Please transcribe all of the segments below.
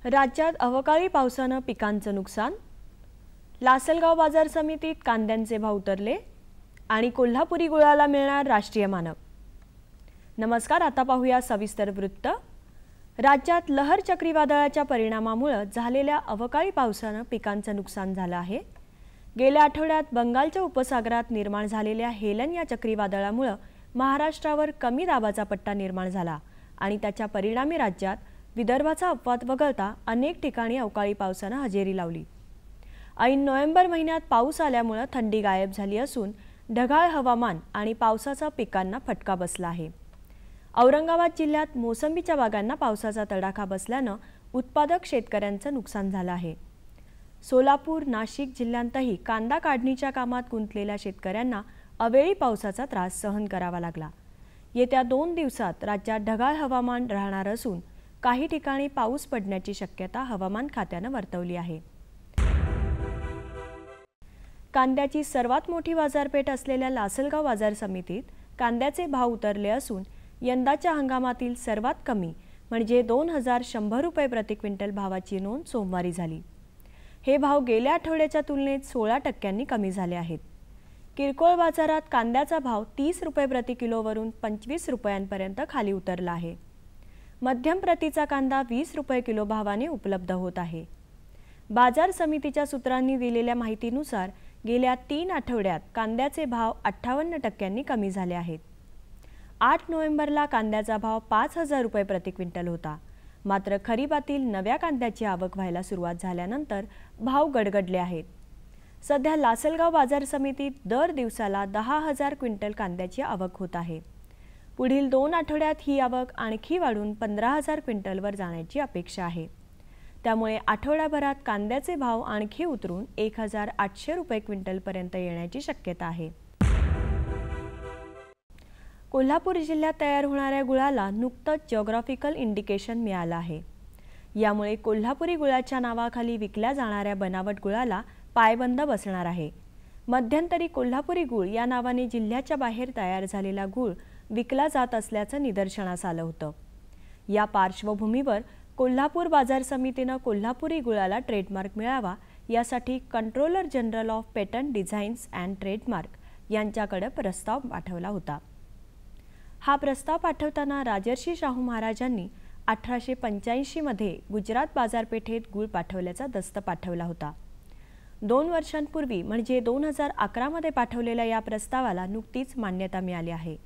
राज्यात अवकाळी पावसानं पिकांचं नुकसान, लासलगाव बाजार समितीत कांद्यांचे भाव उतरले आणि कोल्हापुरी गुळाला मिळणार राष्ट्रीय मानक। नमस्कार, आता पाहूया सविस्तर वृत्त। राज्यात लहर चक्रीवादळाच्या परिणामामुळे झालेल्या अवकाळी पावसानं पिकांचं नुकसान झालं आहे। गेल्या आठवड्यात बंगालच्या उपसागरात निर्माण झालेल्या हेलन या चक्रीवादळामुळे महाराष्ट्रावर कमी दाबाचा पट्टा निर्माण झाला आणि त्याच्या परिणामी राज्यात विदर्भाचा अपवाद वगळता अनेक ठिकाणी अवकाळी पावसानं हजेरी लावली। ऐन नोव्हेंबर महिन्यात पाऊस आल्यामुळे थंडी गायब झाली असून ढगाळ हवामान आणि पावसाचा पिकांना फटका बसला आहे। औरंगाबाद जिल्ह्यात मोसंबीच्या बागांना पावसाचा तडाखा बसल्यानं उत्पादक शेतकऱ्यांचं नुकसान झालं आहे। सोलापूर, नाशिक जिल्ह्यांतही कांदा काढणीच्या कामात गुंतलेल्या शेतकऱ्यांना अवेळी पावसाचा त्रास सहन करावा लागला। येत्या 2 दिवसात राज्यात ढगाळ हवामान राहणार असून काही ठिकाणी पाऊस पडण्याची शक्यता हवामान खात्यानं वर्तवली आहे। कांद्याची सर्वात मोठी बाजारपेठ असलेल्या लासलगाव बाजार समितीत कांद्याचे भाव उतरले असून यंदाच्या हंगामातील सर्वात कमी म्हणजे 2100 रुपये प्रति क्विंटल भावाची नोंद सोमवारी झाली। हे भाव गेल्या आठवड्याच्या तुलनेत 16% कमी झाले आहेत। किरकोळ बाजारात कांद्याचा भाव 30 रुपये प्रति किलोवरून 25 रुपयांपर्यंत खाली उतरला आहे। मध्यम प्रतीचा कांदा 20 रुपये किलो भावाने उपलब्ध होत आहे। बाजार समितीच्या सूत्रांनी दिलेल्या माहितीनुसार गेल्या 3 आठवड्यात कांद्याचे भाव 58% कमी झाले आहेत। 8 नोव्हेंबरला कांद्याचा भाव 5000 रुपये प्रति क्विंटल होता। मात्र खरीपातील नव्या कांद्याची आवक व्हायला सुरुवात झाल्यानंतर भाव गडगडले आहेत। सध्या लासलगाव बाजार समितीत दर दिवसाला 10,000 क्विंटल कांद्याची आवक होत आहे। पुढील 2 आठवड्यात ही आवक आणखी वाढून 15,000 क्विंटलवर जाण्याची अपेक्षा आहे। त्यामुळे आठवड्याभरात कांद्याचे भाव आणखी उतरून 1800 रुपये क्विंटलपर्यंत येण्याची शक्यता आहे। कोल्हापूर जिल्ह्यात तयार होणाऱ्या गुळाला नुकतंच जिओग्राफिकल इंडिकेशन मिळालं आहे। यामुळे कोल्हापुरी गुळाच्या नावाखाली विकल्या जाणाऱ्या बनावट गुळाला पायबंद बसणार आहे। मध्यंतरी कोल्हापुरी गुळ या नावाने जिल्ह्याच्या बाहेर तयार झालेला गुळ विकला जात असल्याचं निदर्शनास आलं होतं। या पार्श्वभूमीवर कोल्हापूर बाजार समितीनं कोल्हापुरी गुळाला ट्रेडमार्क मिळावा यासाठी controller general of patent designs and trademark यांच्याकडे प्रस्ताव पाठवला होता। हा प्रस्ताव पाठवताना राजर्षी शाहू महाराजांनी 1885 मध्ये गुजरात बाजारपेठेत गुळ पाठवल्याचा दस्त पाठवला होता। 2 वर्षांपूर्वी म्हणजे 2011 मध्ये पाठवलेल्या या प्रस्तावाला नुकतीच मान्यता मिळाली आहे।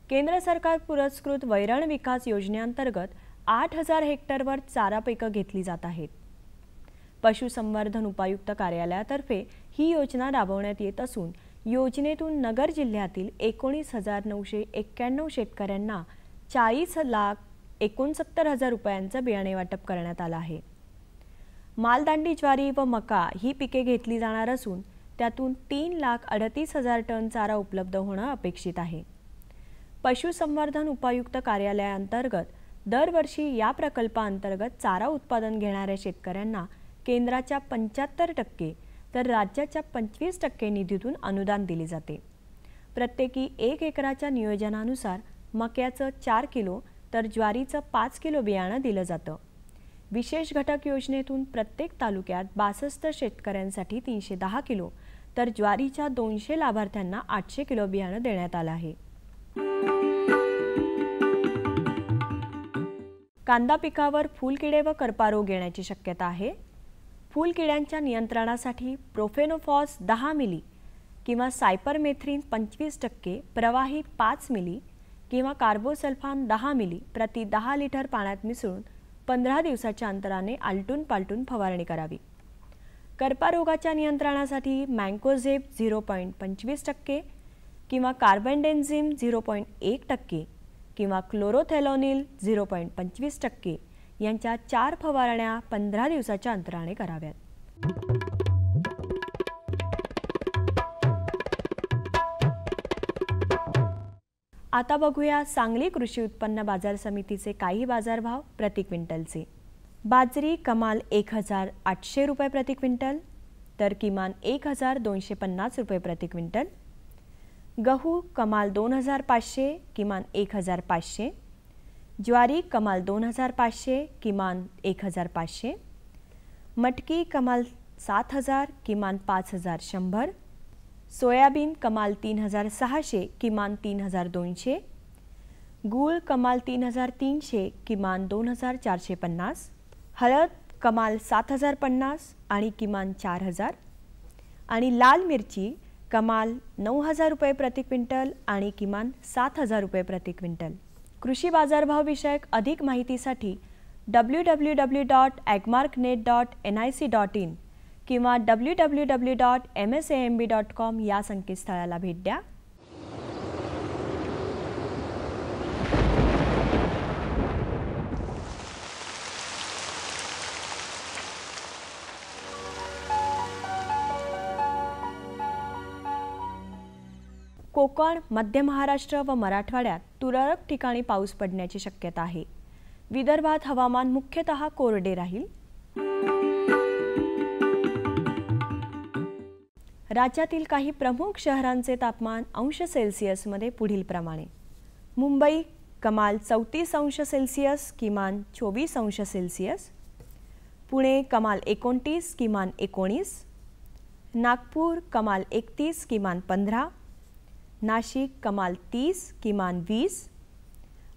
केंद्र सरकार पुरस्कृत वैरण विकास योजनेअंतर्गत 8000 हेक्टरवर चारा पिकं घेतली जात आहेत। पशुसंवर्धन उपायुक्त कार्यालयातर्फे ही योजना राबवण्यात येत असून योजनेतून नगर जिल्ह्यातील 19,991 शेतकऱ्यांना 40,69,000 रुपयांचं बियाणे वाटप करण्यात आलं आहे। मालदांडी ज्वारी व मका ही पिके घेतली जाणार असून त्यातून 3,38,000 टन चारा उपलब्ध होणं अपेक्षित आहे। पशुसंवर्धन उपायुक्त कार्यालयाअंतर्गत दरवर्षी या प्रकल्पाअंतर्गत चारा उत्पादन घेणाऱ्या शेतकऱ्यांना केंद्राच्या 75% तर राज्याच्या 25% निधीतून अनुदान दिले जाते। प्रत्येकी 1 एकराच्या नियोजनानुसार मक्याचं 4 किलो तर ज्वारीचं 5 किलो बियाणं दिलं जातं। विशेष घटक योजनेतून प्रत्येक तालुक्यात 62 शेतकऱ्यांसाठी 310 किलो तर ज्वारीच्या 200 लाभार्थ्यांना 800 किलो बियाणं देण्यात आलं आहे। कांदा पिकावर फुलकिडे व करपा रोग येण्याची शक्यता आहे। फुलकिड्यांच्या नियंत्रणासाठी प्रोफेनोफॉस 10 मिली किंवा सायपरमेथ्रिन 25%, प्रवाही 5 मिली किंवा कार्बोसल्फान 10 मिली प्रति 10 लिटर पाण्यात मिसळून 15 दिवसाच्या अंतराने आलटून पालटून फवारणी करावी। करपा रोगाच्या नियंत्रणासाठी मँकोझेब 0.25% किंवा कार्बेंडेन्झिम 0.1% किंवा क्लोरोथेलोनिल 0.25% यांच्या 4 फवारण्या 15 दिवसाच्या अंतराने कराव्यात। आता बघूया सांगली कृषी उत्पन्न बाजार समितीचे काही बाजारभाव प्रति क्विंटलचे। बाजरी कमाल 1800 रुपये प्रति क्विंटल तर किमान 1250 रुपये प्रति क्विंटल। गहू कमाल 2500 किमान 1500, ज्वारी कमाल 2500, किमान 1500. मटकी कमाल 7000, किमान 5100. सोयाबीन कमाल 3600, किमान 3200. गूळ कमाल 3300, किमान 2450. हळद कमाल 7050 आणि किमान 4000. आणि लाल मिरची कमाल 9000 रुपये प्रति क्विंटल आणि किमान 7000 रुपये प्रति क्विंटल. कृषी बाजारभाव विषयक अधिक माहितीसाठी www.agmarknet.nic.in किंवा www.msamb.com या संकेतस्थळाला भेट द्या. कोकण, मध्य महाराष्ट्र व मराठवाड्यात तुरळक ठिकाणी पाऊस पडण्याची शक्यता आहे. विदर्भात हवामान मुख्यतः कोरडे राहील. राज्यातील काही प्रमुख शहरांचे तापमान अंश सेल्सिअसमध्ये पुढील प्रमाणे. मुंबई कमाल 34 अंश सेल्सिअस, किमान 24 अंश सेल्सिअस. पुणे कमाल 29, किमान 19. नागपूर कमाल 31, किमान 15. नाशिक कमाल 30, किमान 20.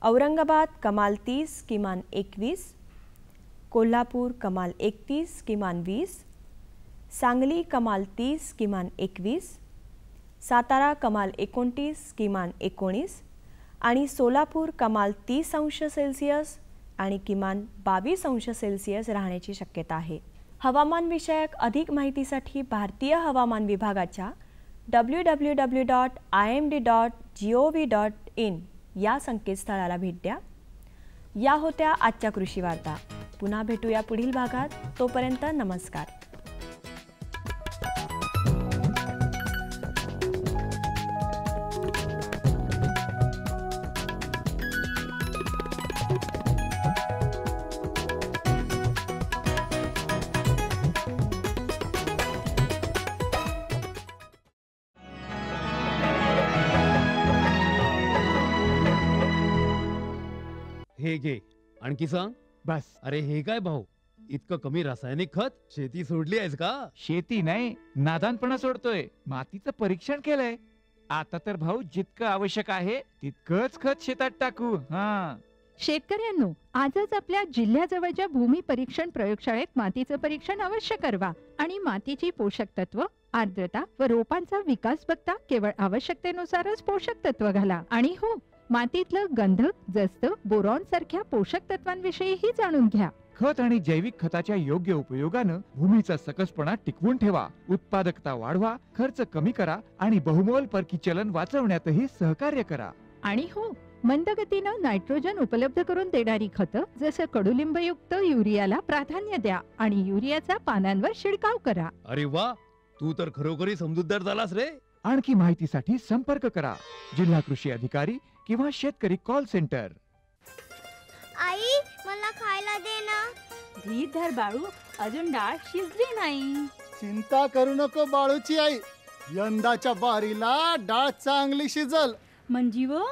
औरंगाबाद कमाल 30, किमान 21. कोल्हापूर कमाल 31, किमान 20. सांगली कमाल 30, किमान 21. सातारा कमाल 29, किमान 19. आणि सोलापूर कमाल 30 अंश सेल्सिअस आणि किमान 22 अंश सेल्सिअस राहण्याची शक्यता आहे. हवामान विषयक अधिक माहितीसाठी भारतीय हवामान विभागाच्या www.imd.gov.in या संकेतस्थळाला भेट द्या. या होत्या आजच्या कृषी वार्ता. पुन्हा भेटूया पुढील भागात. तोपर्यंत नमस्कार. हे घे, आणखी सांग. बस. अरे हे काय भाऊ, इतकं कमी रासायनिक खत? शेती सोडली आहेस का? शेती नाही, नादानपणा सोडतोय. मातीचं परीक्षण केलंय. आता तर भाऊ जितकं आवश्यक आहे तितकंच खत शेतात टाकू. शेतकऱ्यांनो, आजच आपल्या जिल्ह्याजवळच्या भूमी परीक्षण प्रयोगशाळेत मातीचं परीक्षण अवश्य करवा आणि मातीची पोषक तत्व, आर्द्रता व रोपांचा विकास बघता केवळ आवश्यकतेनुसारच पोषक तत्व घाला. आणि हो, मातीतलं गंधक, जस्त, बोरॉन सारख्या पोषक तत्वांविषयीही जाणून घ्या. खत आणि जैविक खताच्या योग्य उपयोगानं भूमीचा सकसपणा टिकवून ठेवा, उत्पादकता वाढवा, खर्च कमी करा आणि बहुमोल परकी चलन वाचवण्यातही सहकार्य करा. आणि हो, मंदगतीनं नायट्रोजन उपलब्ध करून देणारी खतं जसं कडुलिंबयुक्त युरियाला प्राधान्य द्या आणि युरियाचा पानांवर शिडकाव करा. अरे वा, तू तर खरोखरी समजूतदार झालास रे. आणखी माहितीसाठी संपर्क करा जिल्हा कृषी अधिकारी किंवा शेतकरी कॉल सेंटर. आई, मला खायला दे ना. धीर धर बाळू, अजून डाळ शिजली नाही. चिंता करू नको बाळूची आई, यंदाच्या बारीला डाळ चांगली शिजल. म्हणजे व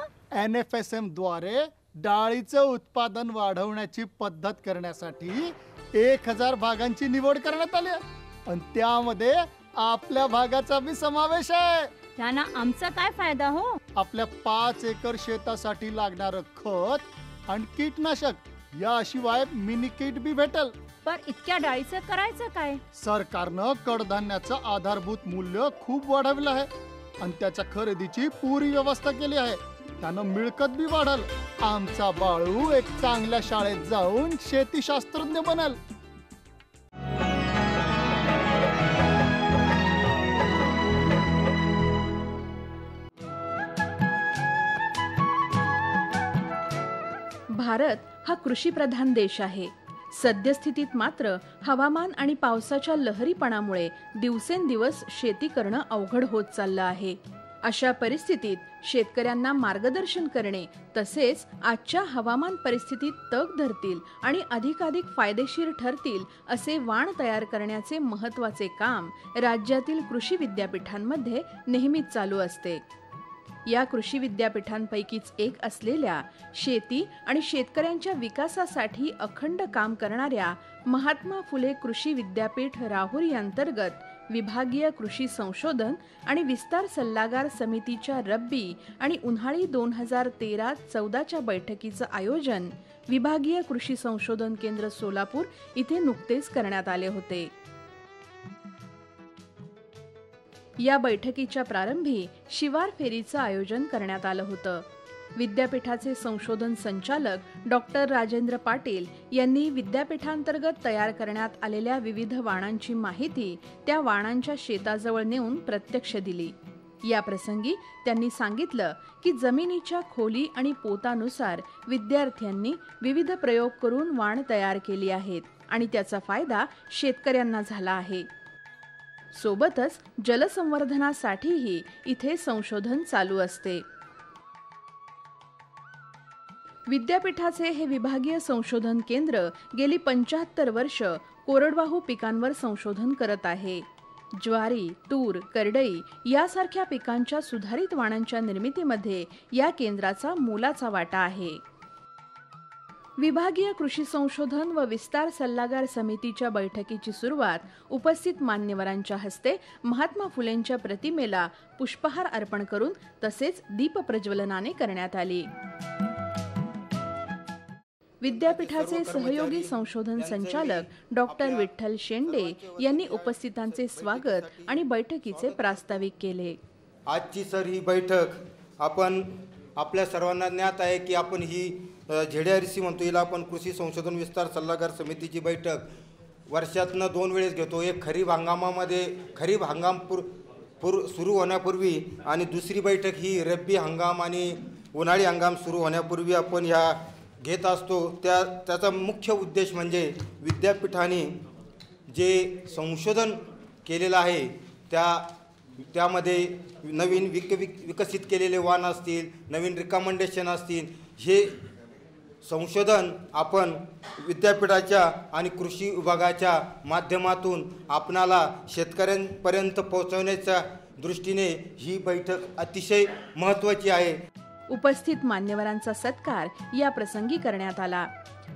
NFSM द्वारे डाळीचं उत्पादन वाढवण्याची पद्धत करण्यासाठी 1000 भागांची निवड करण्यात आली आणि त्यामध्ये आपल्या भागाचा बी समावेश आहे. त्यांना आमचा काय फायदा हो? आपल्या 5 एकर शेतासाठी लागणारं खत आणि कीटनाशक याशिवाय मिनी किट बी भेटल. पण इतक्या डाळीचं करायचं काय? सरकारनं कडधान्याचं आधारभूत मूल्य खूप वाढवलं आहे आणि त्याच्या खरेदीची पुरी व्यवस्था केली आहे. त्यानं मिळकत बी वाढल. आमचा बाळू एक चांगल्या शाळेत जाऊन शेतीशास्त्रज्ञ बनल. भारत हा कृषीप्रधान देश आहे. सद्यस्थितीत मात्र हवामान आणि पावसाच्या लहरीपणामुळे दिवसेंदिवस शेती करणं अवघड होत चाललं आहे. अशा परिस्थितीत शेतकऱ्यांना मार्गदर्शन करणे तसेच आजच्या हवामान परिस्थितीत तग धरतील आणि अधिकाधिक फायदेशीर ठरतील असे वाण तयार करण्याचे महत्त्वाचे काम राज्यातील कृषी विद्यापीठांमध्ये नेहमीच चालू असते. या कृषी विद्यापीठांपैकीच एक असलेल्या शेती आणि शेतकऱ्यांच्या विकासासाठी अखंड काम करणाऱ्या महात्मा फुले कृषी विद्यापीठ राहुरी अंतर्गत विभागीय कृषी संशोधन आणि विस्तार सल्लागार समितीच्या रब्बी आणि उन्हाळी 2013-14च्या बैठकीचं आयोजन विभागीय कृषी संशोधन केंद्र सोलापूर इथे नुकतेच करण्यात आले होते. या बैठकीच्या प्रारंभी शिवार फेरीचं आयोजन करण्यात आलं होतं. विद्यापीठाचे संशोधन संचालक डॉक्टर राजेंद्र पाटील यांनी विद्यापीठांतर्गत तयार करण्यात आलेल्या विविध वाणांची माहिती त्या वाणांच्या शेताजवळ नेऊन प्रत्यक्ष दिली. या प्रसंगी त्यांनी सांगितलं की जमिनीच्या खोली आणि पोतानुसार विद्यार्थ्यांनी विविध प्रयोग करून वाण तयार केली आहेत आणि त्याचा फायदा शेतकऱ्यांना झाला आहे. सोबतच जलसंवर्धनासाठीही इथे संशोधन चालू असते. विद्यापीठाचे हे विभागीय संशोधन केंद्र गेली 75 वर्ष कोरडवाहू पिकांवर संशोधन करत आहे. ज्वारी, तूर, करडई यासारख्या पिकांच्या सुधारित वाणांच्या निर्मितीमध्ये या केंद्राचा मोलाचा वाटा आहे. विभागीय कृषी संशोधन व विस्तार सल्लागार समितीच्या बैठकीची सुरुवात उपस्थित मान्यवरांच्या हस्ते महात्मा फुलेंच्या प्रतिमेला पुष्पहार अर्पण करून तसेच दीपप्रज्वलनाने करण्यात आली. विद्यापीठाचे सहयोगी संशोधन संचालक डॉक्टर विठ्ठल शेंडे यांनी उपस्थितांचे स्वागत आणि बैठकीचे प्रास्ताविक केले. आजची सर ही बैठक आपण आपल्या सर्वांना ज्ञात आहे की आपण ही ZRC म्हणतो, हिला आपण कृषी संशोधन विस्तार सल्लागार समितीची बैठक वर्षातनं 2 वेळेस घेतो. एक खरीप हंगामामध्ये खरीप हंगाम सुरू होण्यापूर्वी आणि दुसरी बैठक ही रब्बी हंगाम आणि उन्हाळी हंगाम सुरू होण्यापूर्वी आपण ह्या घेत असतो. त्याचा मुख्य उद्देश म्हणजे विद्यापीठाने जे संशोधन केलेलं आहे त्यामध्ये नवीन विकसित केलेले वाण असतील, नवीन रिकमेंडेशन असतील, हे संशोधन आपण विद्यापीठाच्या आणि कृषी विभागाच्या माध्यमातून आपणाला शेतकऱ्यांपर्यंत पोहोचवण्याच्या दृष्टीने ही बैठक अतिशय महत्त्वाची आहे. उपस्थित मान्यवरांचा सत्कार या प्रसंगी करण्यात आला.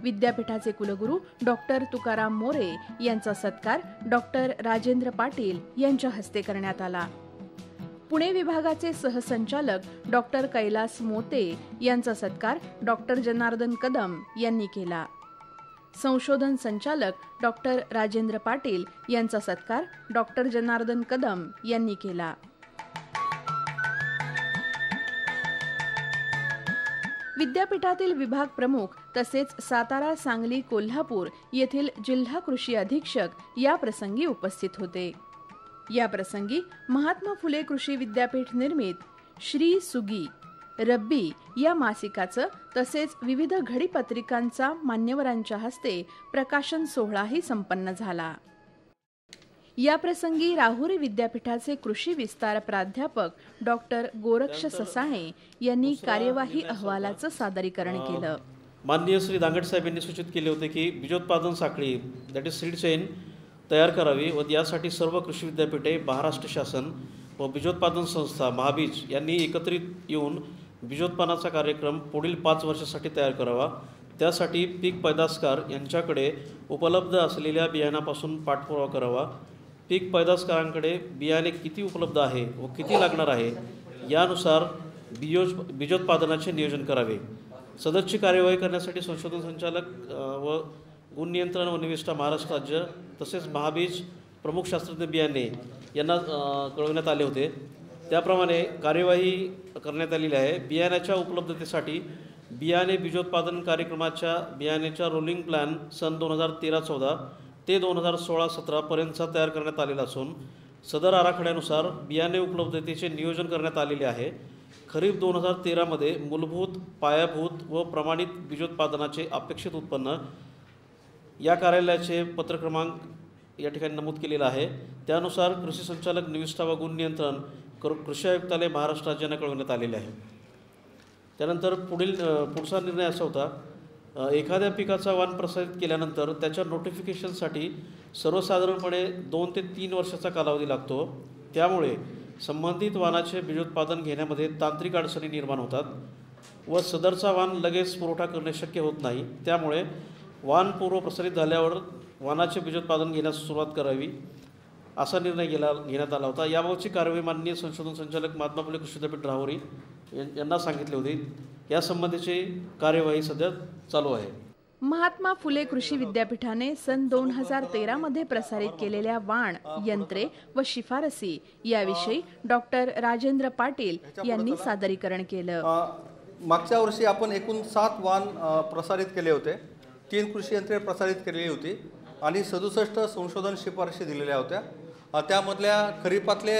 विद्यापीठाचे कुलगुरू डॉक्टर तुकाराम मोरे यांचा सत्कार डॉक्टर राजेंद्र पाटील यांच्या हस्ते करण्यात आला. पुणे विभागाचे सहसंचालक डॉक्टर कैलास मोते यांचा सत्कार डॉक्टर जनार्दन कदम यांनी केला. संशोधन संचालक डॉक्टर राजेंद्र पाटील यांचा सत्कार डॉक्टर जनार्दन कदम यांनी केला. विद्यापीठातील विभाग प्रमुख तसेच सातारा, सांगली, कोल्हापूर येथील जिल्हा कृषी अधीक्षक या प्रसंगी उपस्थित होते. या प्रसंगी महात्मा फुले कृषी विद्यापीठ निर्मित श्री सुगी रब्बी या मासिकाचं तसेच विविध घडीपत्रिकांचा मान्यवरांच्या हस्ते प्रकाशन सोहळाही संपन्न झाला. या प्रसंगी राहुरी विद्यापीठाचे कृषी विस्तार प्राध्यापक डॉक्टर गोरक्ष ससाणे यांनी कार्यवाही अहवालाचं सादरीकरण केलं. माननीय श्री दांगट साहेब यांनी सूचित केले होते की बीजोत्पादन साखळी दॅट इज सीड चेन तयार करावी व यासाठी सर्व कृषी विद्यापीठे, महाराष्ट्र शासन व बीजोत्पादन संस्था महाबीज यांनी एकत्रित येऊन बीजोत्पादनाचा कार्यक्रम पुढील 5 वर्षासाठी तयार करावा. त्यासाठी पीक पैदासकार यांच्याकडे उपलब्ध असलेल्या बियाणापासून पाठपुरावा करावा. पीक पैदासकारांकडे बियाणे किती उपलब्ध आहे व किती लागणार आहे यानुसार बीजोत्पादनाचे नियोजन करावे. सदरची कार्यवाही करण्यासाठी संशोधन संचालक व गुण नियंत्रण व निविष्ठा महाराष्ट्र राज्य तसेच महाबीज प्रमुख शास्त्रज्ञ बियाणे यांना कळवण्यात आले होते. त्याप्रमाणे कार्यवाही करण्यात आलेली आहे. बियाण्याच्या उपलब्धतेसाठी बियाणे बीजोत्पादन कार्यक्रमाच्या बियाण्याच्या रोलिंग प्लॅन सन 2013-14 ते 2016-17 पर्यंतचा तयार करण्यात आलेला असून सदर आराखड्यानुसार बियाणे उपलब्धतेचे नियोजन करण्यात आलेले आहे. खरीप 2013 मूलभूत, पायाभूत व प्रमाणित बीजोत्पादनाचे अपेक्षित उत्पन्न या कार्यालयाचे पत्र क्रमांक या ठिकाणी नमूद केलेला आहे. त्यानुसार कृषी संचालक निविष्ठा व गुण नियंत्रण कृषी आयुक्तालय महाराष्ट्र राज्यांना कळवण्यात आलेले आहे. त्यानंतर पुढचा निर्णय असा होता, एखाद्या पिकाचा वाण प्रसारित केल्यानंतर त्याच्या नोटिफिकेशनसाठी सर्वसाधारणपणे 2 ते 3 वर्षाचा कालावधी लागतो. त्यामुळे संबंधित वाणाचे बीजोत्पादन घेण्यामध्ये तांत्रिक अडचणी निर्माण होतात व सदरचा वाण लगेच पुरवठा करणे शक्य होत नाही. त्यामुळे वाण पूर्व प्रसारित झाल्यावर वाणाचे बीजोत्पादन घेण्यास सुरुवात करावी असा निर्णय घेण्यात आला होता. याबाबतची कार्यवाही माननीय संशोधन संचालक महात्मा फुले कृषी विद्यापीठ राहुरी यांना सांगितले होते. यासंबंधीची कार्यवाही सध्या चालू आहे. महात्मा फुले कृषी विद्यापीठाने सन 2013 मध्ये प्रसारित केलेल्या वाण, यंत्रे व शिफारसी याविषयी डॉक्टर राजेंद्र पाटील यांनी सादरीकरण केलं. मागच्या वर्षी आपण एकूण 7 वाण प्रसारित केले होते, 3 कृषी यंत्रे प्रसारित केलेली होती आणि 67 संशोधन शिफारशी दिलेल्या होत्या. त्यामधल्या खरीपातले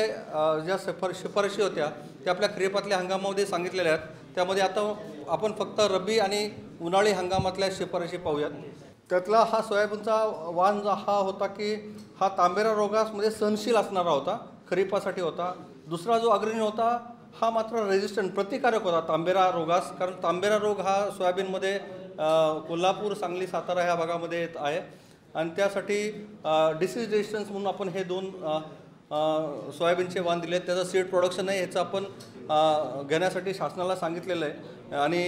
ज्या शिफारशी होत्या त्या आपल्या खरीपातल्या हंगामामध्ये सांगितलेल्या आहेत. त्यामध्ये आता आपण फक्त रब्बी आणि उन्हाळी हंगामातल्या शिफारशी पाहूयात. त्यातला हा सोयाबीनचा वाण हा होता की हा तांबेरा रोगामध्ये सहनशील असणारा होता, खरीपासाठी होता. दुसरा जो अग्रणी होता हा मात्र रेजिस्टंट प्रतिकारक होता तांबेरा रोगास, कारण तांबेरा रोग हा सोयाबीनमध्ये कोल्हापूर, सांगली, सातारा ह्या भागामध्ये येत आहे आणि त्यासाठी डिसीज रेजिस्टन्स म्हणून आपण हे 2 सोयाबीनचे वाण दिले. त्याचं सीड प्रोडक्शन आहे, ह्याचं आपण घेण्यासाठी शासनाला सांगितलेलं आहे आणि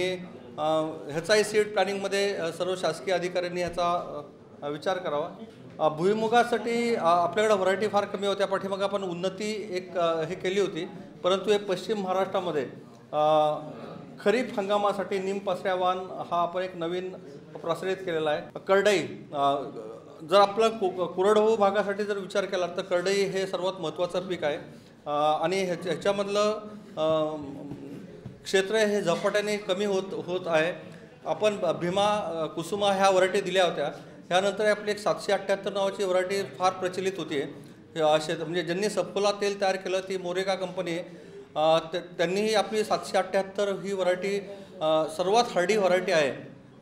ह्याचाही सीड प्लॅनिंगमध्ये सर्व शासकीय अधिकाऱ्यांनी ह्याचा विचार करावा. भुईमुगासाठी आपल्याकडे व्हरायटी फार कमी होत्या. पाठीमागे आपण उन्नती हे केली होती, परंतु हे पश्चिम महाराष्ट्रामध्ये खरीप हंगामासाठी निमपासऱ्या वाण हा आपण एक नवीन प्रसारित केलेला आहे. करडई, जर आपला कोरडवाहू भागासाठी जर विचार केला तर करडई हे सर्वात महत्त्वाचं पीक आहे आणि ह्याच्यामधलं क्षेत्र हे झपाट्याने कमी होत आहे. आपण भीमा, कुसुमा ह्या व्हरायटी दिल्या होत्या. ह्यानंतर आपली एक 778 नावाची व्हरायटी फार प्रचलित होती. म्हणजे ज्यांनी सफोला तेल तयार केलं ती मोरेगा कंपनी, त्यांनीही आपली 778 ही व्हरायटी सर्वात हार्डी व्हरायटी आहे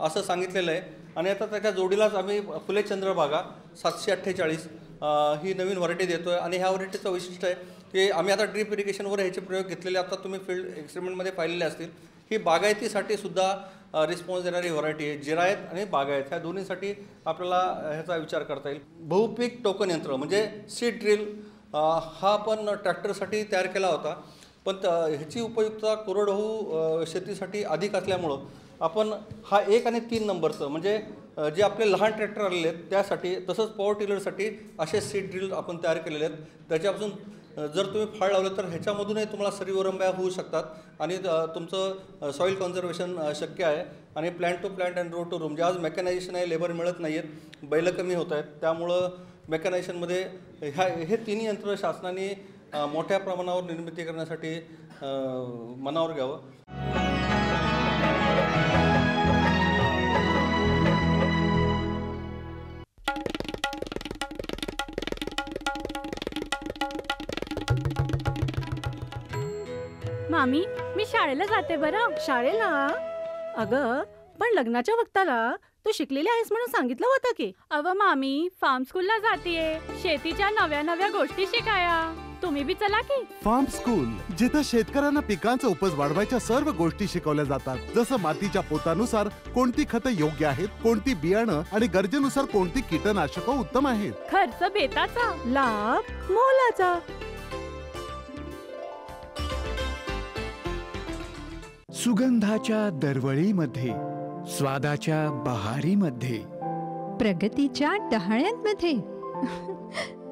असं सांगितलेलं आहे. आणि आता त्याच्या जोडीलाच आम्ही फुले चंद्रभागा 748 ही नवीन व्हरायटी देतो आहे. आणि ह्या व्हरायटीचं वैशिष्ट्य आहे की आम्ही आता ड्रीप इरिगेशनवर ह्याचे प्रयोग घेतलेले आता तुम्ही फील्ड एक्सपेरिमेंटमध्ये पाहिलेले असतील. ही बागायतीसाठी सुद्धा रिस्पॉन्स देणारी व्हरायटी आहे. जिरायत आणि बागायत ह्या दोन्हीसाठी आपल्याला ह्याचा विचार करता येईल. बहुपीक टोकन यंत्र म्हणजे सीड ड्रिल हा आपण ट्रॅक्टरसाठी तयार केला होता, पण ह्याची उपयुक्तता कोरडवाहू शेतीसाठी अधिक असल्यामुळं आपण हा 1 आणि 3 नंबरचं म्हणजे जे आपले लहान ट्रॅक्टर आलेले आहेत त्यासाठी, तसंच पॉवर टिलरसाठी असे सीड ड्रिल आपण तयार केलेले आहेत. त्याच्यापासून जर तुम्ही फाळ लावलं तर ह्याच्यामधूनही तुम्हाला सरीवरंब्या होऊ शकतात आणि तुमचं सॉईल कन्झर्वेशन शक्य आहे. आणि plant to plant and row to room, जे आज मेकॅनायझेशन आहे, लेबर मिळत नाही आहेत, बैलं कमी होत आहेत, त्यामुळं मेकॅनायझेशनमध्ये हे 3 यंत्र शासनाने मोठ्या प्रमाणावर निर्मिती करण्यासाठी मनावर घ्यावं. मामी, मी शाळेला जाते बरं. शाळेला? अगं पण लग्नाच्या वक्ताला तू शिकलेली आहेस म्हणून सांगितलं होतं की. अव मामी, फार्म स्कूलला जातीये शेतीच्या नव्या नव्या गोष्टी शिकाया. तुम्ही बी चला की. फार्म स्कूल, जिथे शेतकऱ्यांना पिकांचा उपज वाढवायच्या सर्व गोष्टी शिकवल्या जातात, जसं मातीच्या पोतानुसार कोणती खतं योग्य आहेत, कोणती बियाणं आणि गरजेनुसार कोणती कीटकनाशकं उत्तम आहेत. खर्च बेताचा, लाभ मोलाचा. सुगंधाच्या दरवळीमध्ये, स्वादाच्या बहारीमध्ये, प्रगतीच्या डहाळ्यांमध्ये,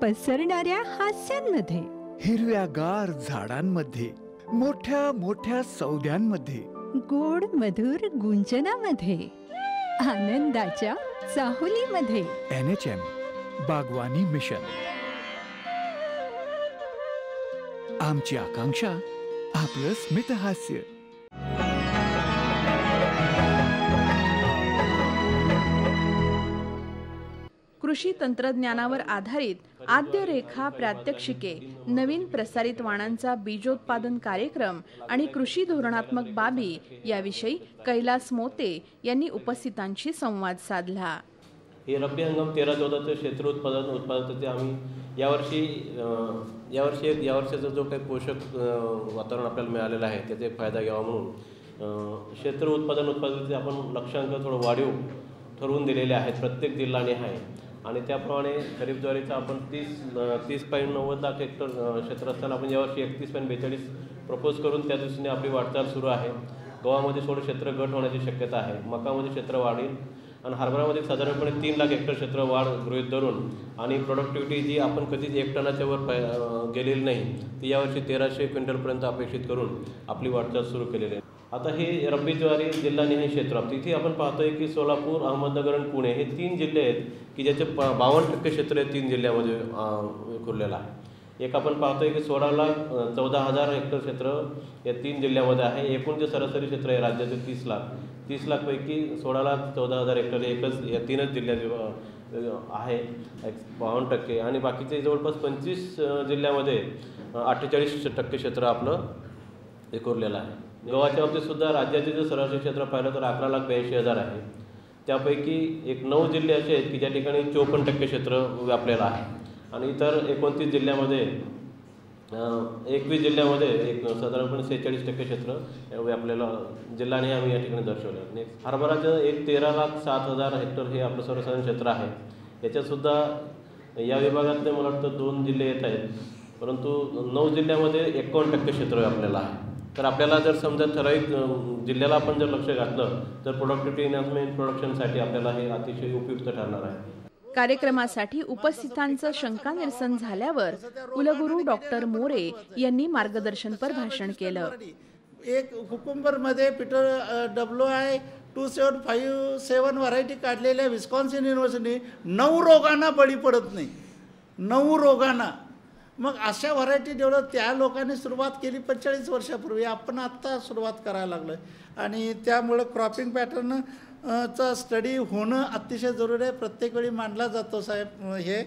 पसरणाऱ्या हास्यांमध्ये, हिरव्यागार झाडांमध्ये, मोठ्या मोठ्या सौद्यांमध्ये, गोड मधुर गुंजनामध्ये, आनंदाच्या चाहुलीमध्ये. NHM बागवानी मिशन. आमची आकांक्षा आपलं स्मित हास्य. कृषी तंत्रज्ञानावर आधारित आद्य रेखा प्रात्यक्षिके, नवीन प्रसारित वाणांचा बीजोत्पादन कार्यक्रम आणि कृषी धोरणात्मक बाबी याविषयी कैलास मोते यांनी उपस्थितांशी संवाद साधला. हे रब्बी हंगाम 13-14चं क्षेत्र उत्पादन आम्ही यावर्षीचा जो काही पोषक वातावरण आपल्याला मिळालेलं आहे त्याचा एक फायदा घ्यावा म्हणून क्षेत्र उत्पादन आपण लक्ष्यांक थोडं वाढीव ठरवून दिलेले आहेत प्रत्येक जिल्ह्याने आहे. आणि त्याप्रमाणे खरीप ज्वारीचं आपण 30.90 लाख हेक्टर क्षेत्र असताना आपण यावर्षी 31.42 प्रपोज करून त्या दृष्टीने आपली वाटचाल सुरू आहे. गव्हामध्ये थोडं क्षेत्र घट होण्याची शक्यता आहे, मकामध्ये क्षेत्र वाढेल आणि हरभरामध्ये साधारणपणे 3 लाख हेक्टर क्षेत्र वाढ गृहीत धरून आणि प्रोडक्टिव्हिटी जी आपण कधीच 1 टनाच्या वर गेलेली नाही ती यावर्षी 1300 क्विंटलपर्यंत अपेक्षित करून आपली वाटचाल सुरू केलेली आहे. आता हे रब्बी ज्वारी जिल्हानिहाय क्षेत्र तिथे आपण पाहतोय की सोलापूर, अहमदनगर आणि पुणे हे 3 जिल्हे आहेत की ज्याचे 52% क्षेत्र हे 3 जिल्ह्यामध्ये विखुरलेलं आहे. एक आपण पाहतोय की 16,14,000 हेक्टर क्षेत्र या 3 जिल्ह्यामध्ये आहे. एकूण जे सरासरी क्षेत्र आहे राज्याचे 30 लाखपैकी 16,14,000 हेक्टर एकच या 3च जिल्ह्यात आहे 52%, आणि बाकीचे जवळपास 25 जिल्ह्यामध्ये 48% क्षेत्र आपलं विखुरलेलं आहे. गव्हाच्या बाबतीत सुद्धा राज्याचे जे सरासरी क्षेत्र पाहिलं तर 11,82,000 आहे. त्यापैकी 9 जिल्हे असे आहेत की ज्या ठिकाणी 54% क्षेत्र व्यापलेलं आहे आणि इतर 29 जिल्ह्यामध्ये 21 जिल्ह्यामध्ये साधारणपणे 46% क्षेत्र व्यापलेलं जिल्ह्याने आम्ही या ठिकाणी दर्शवलं. नेक्स्ट हरभराचं 13,07,000 हेक्टर हे आपलं सर्वसाधारण क्षेत्र आहे. याच्यातसुद्धा या विभागातले मला वाटतं 2 जिल्हे येत आहेत, परंतु 9 जिल्ह्यामध्ये 51% क्षेत्र व्यापलेलं आहे. तर आपल्याला जर समजा ठराविक जिल्ह्याला आपण जर लक्ष घातलं तर प्रोडक्टिव्हिटी एनहान्समेंट प्रोडक्शनसाठी आपल्याला हे अतिशय उपयुक्त ठरणार आहे. कार्यक्रमासाठी उपस्थितांचं शंका निरसन झाल्यावर कुलगुरू डॉक्टर मोरे यांनी मार्गदर्शनपर भाषण केलं. एक कुकुंबरमध्ये पीटर WI 2757 व्हरायटी काढलेल्या विस्कॉन्सिन युनिव्हर्सिटी 9 रोगांना बळी पडत नाही, 9 रोगांना. मग अशा व्हरायटी डेव्हलप त्या लोकांनी सुरुवात केली 45 वर्षापूर्वी, आपण आत्ता सुरुवात करायला लागलो आणि त्यामुळं क्रॉपिंग पॅटर्न चा स्टडी होणं अतिशय जरुरी आहे. प्रत्येक वेळी मांडला जातो साहेब हे,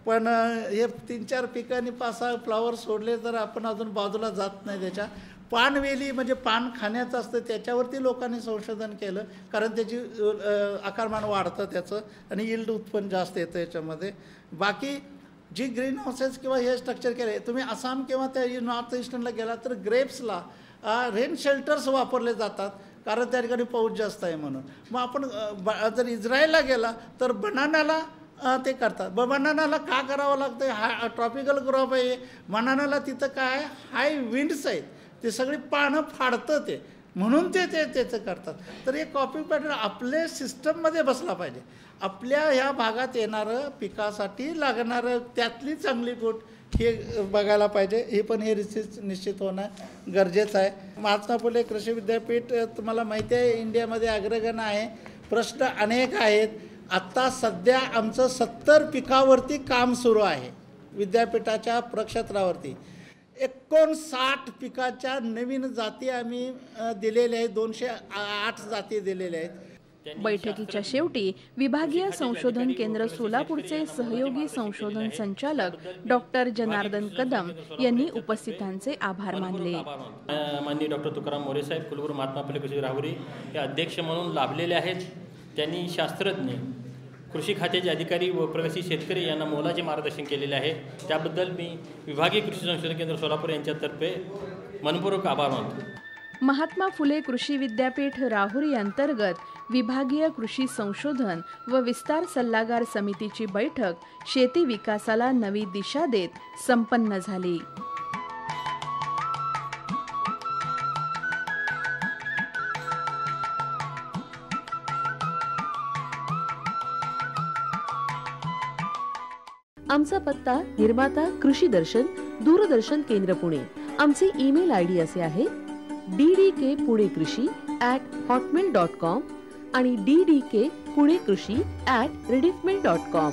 पण हे 3-4 पिकांनी 5-6 फ्लावर सोडले तर आपण अजून बाजूला जात नाही. त्याच्या पानवेली म्हणजे पान खाण्याचं असतं त्याच्यावरती लोकांनी संशोधन केलं, कारण त्याची आकारमान वाढतं त्याचं आणि यील्ड उत्पन्न जास्त येतं याच्यामध्ये. बाकी जी ग्रीन हाऊसेस किंवा हे स्ट्रक्चर केले, तुम्ही आसाम किंवा त्या नॉर्थ ईस्टर्नला गेला तर ग्रेप्सला रेन शेल्टर्स वापरले जातात, कारण त्या ठिकाणी पाऊस जास्त आहे म्हणून. मग आपण जर इस्रायलला गेला तर बनानाला ते करतात. बनानाला का करावं लागतं? हा ट्रॉपिकल क्रॉप आहे बनानाला, तिथं काय हाय विंड्स आहेत, ते सगळी पानं फाडतं ते, म्हणून ते त्याचं करतात. तर हे कॉपी पॅटर्न आपले सिस्टममध्ये बसला पाहिजे. आपल्या ह्या भागात येणारं पिकासाठी लागणारं त्यातली चांगली गोष्ट हे बघायला पाहिजे. हे पण हे रिसर्च निश्चित होणं गरजेचं आहे. महात्मा फुले कृषी विद्यापीठ तुम्हाला माहिती आहे इंडियामध्ये अग्रगण्य आहे. प्रश्न अनेक आहेत. आत्ता सध्या आमचं 70 पिकावरती काम सुरू आहे विद्यापीठाच्या प्रक्षेत्रावरती. 59 पिकाच्या नवीन जाती आम्ही दिलेल्या आहेत, 208 जाती दिलेल्या आहेत. बैठकीच्या शेवटी विभागीय संशोधन केंद्र सोलापूरचे सहयोगी संशोधन संचालक डॉक्टर जनार्दन कदम यांनी उपस्थितांचे आभार मानले. माननीय डॉक्टर तुकाराम मोरे साहेब कुलगुरू महात्मा फुले कृषी राहुरी हे अध्यक्ष म्हणून लाभलेले आहेत. त्यांनी शास्त्रज्ञ, कृषी खात्याचे अधिकारी व प्रगतशील शेतकरी यांना मोलाचे मार्गदर्शन केलेले आहे. त्याबद्दल मी विभागीय कृषी संशोधन केंद्र सोलापूर यांच्यातर्फे मनपूर्वक आभार मानतो. महात्मा फुले कृषी विद्यापीठ राहुरी अंतर्गत विभागीय कृषी संशोधन व विस्तार सल्लागार समितीची बैठक शेती विकासाला नवी दिशा देत संपन्न झाली. आमचा पत्ता निर्माता कृषी दर्शन, दूरदर्शन केंद्र पुणे. आमचे ईमेल ID असे आहे ddkpuneKrishi@hotmail.com आणि ddkpuneKrishi@rediffmail.com.